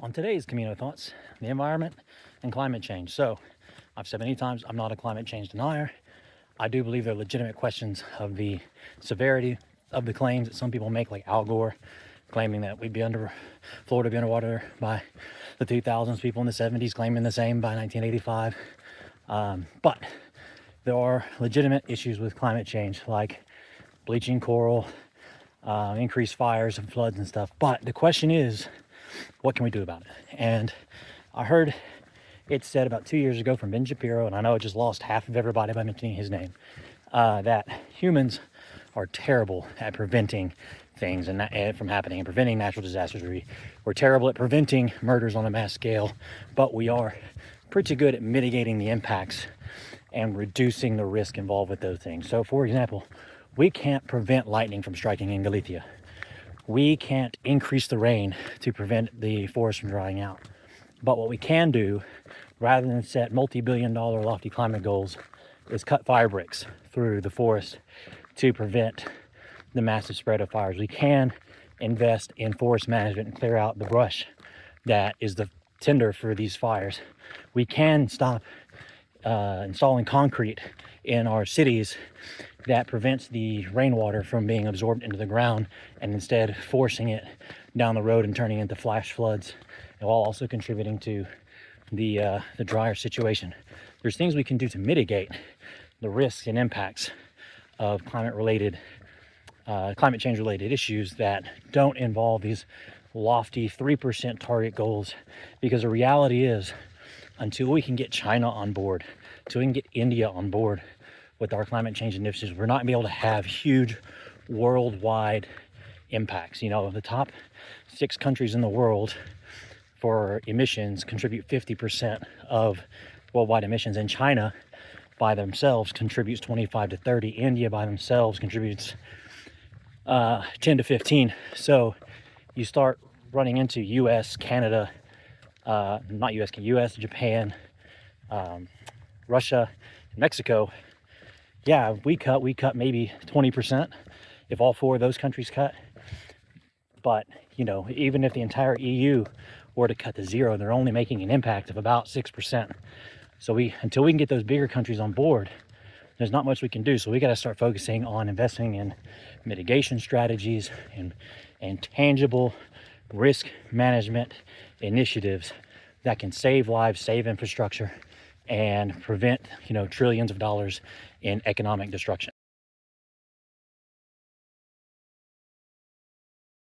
On today's Camino Thoughts, the environment and climate change. So, I've said many times, I'm not a climate change denier. I do believe there are legitimate questions of the severity of the claims that some people make, like Al Gore claiming that Florida would be underwater by the 2000s, people in the 70s claiming the same by 1985. But there are legitimate issues with climate change, like bleaching coral, increased fires and floods and stuff. But the question is, what can we do about it? And I heard it said about 2 years ago from Ben Shapiro, and I know it just lost half of everybody by mentioning his name, that humans are terrible at preventing things and from happening and preventing natural disasters. We're terrible at preventing murders on a mass scale, but we are pretty good at mitigating the impacts and reducing the risk involved with those things. So, for example, we can't prevent lightning from striking in Galicia. We can't increase the rain to prevent the forest from drying out. But what we can do, rather than set multi-billion-dollar lofty climate goals, is cut fire breaks through the forest to prevent the massive spread of fires. We can invest in forest management and clear out the brush that is the tinder for these fires. We can stop installing concrete in our cities that prevents the rainwater from being absorbed into the ground and instead forcing it down the road and turning into flash floods, while also contributing to the drier situation. There's things we can do to mitigate the risks and impacts of climate change related issues that don't involve these lofty 3% target goals, because the reality is, until we can get China on board, until we can get India on board with our climate change initiatives, we're not going to be able to have huge worldwide impacts. The top 6 countries in the world for emissions contribute 50% of worldwide emissions, and China by themselves contributes 25 to 30. India by themselves contributes 10 to 15. So you start running into US, Canada, US, Japan, Russia, Mexico. Yeah, we cut maybe 20% if all 4 of those countries cut. But, even if the entire EU were to cut to 0, they're only making an impact of about 6%. So until we can get those bigger countries on board, there's not much we can do. So we got to start focusing on investing in mitigation strategies and tangible risk management initiatives that can save lives, save infrastructure, and prevent, trillions of dollars in economic destruction.